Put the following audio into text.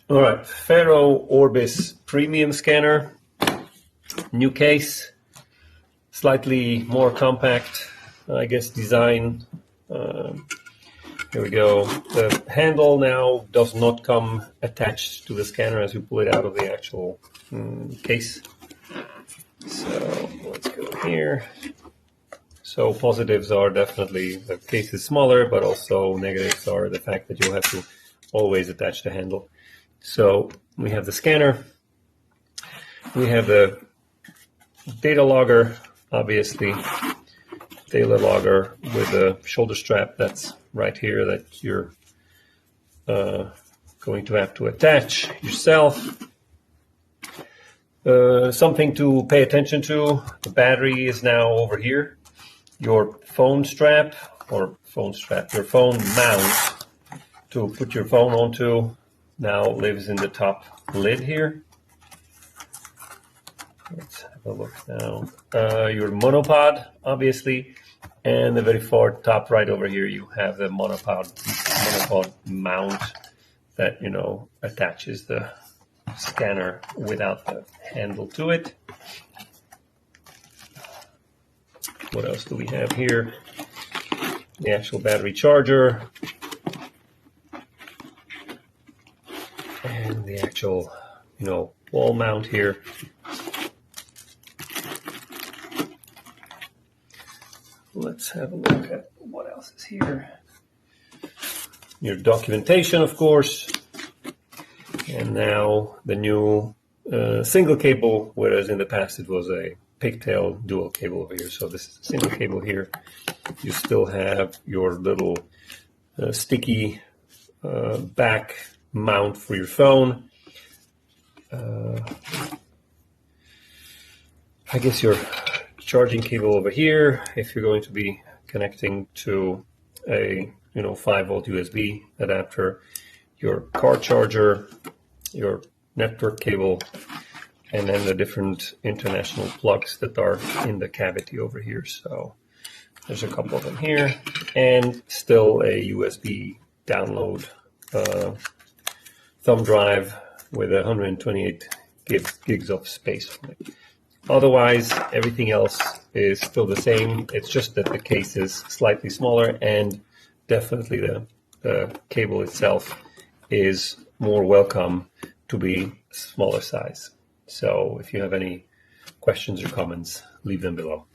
All right, FARO Orbis Premium scanner, new case, slightly more compact, I guess, design. Here we go. The handle now does not come attached to the scanner as you pull it out of the actual case. So let's go here. So positives are definitely the case is smaller, but also negatives are the fact that you'll have to always attach the handle. So we have the scanner, we have the data logger, obviously, data logger with a shoulder strap that's right here that you're going to have to attach yourself. Something to pay attention to, the battery is now over here. Your phone strap, your phone mount to put your phone onto now lives in the top lid here. Let's have a look now. Your monopod, obviously, and the very far top right over here, you have the monopod mount that, attaches the scanner without the handle to it. What else do we have here? The actual battery charger. And the actual, wall mount here. Let's have a look at what else is here. Your documentation, of course. And now the new single cable, whereas in the past it was a pigtail dual cable over here. So this is a single cable here. You still have your little sticky back mount for your phone. I guess your charging cable over here, if you're going to be connecting to a 5-volt USB adapter, your car charger, your network cable, and then the different international plugs that are in the cavity over here. So there's a couple of them here, and still a USB download thumb drive with 128 gigs of space on it. Otherwise, everything else is still the same. It's just that the case is slightly smaller, and definitely the cable itself is more welcome to be smaller size. So if you have any questions or comments, leave them below.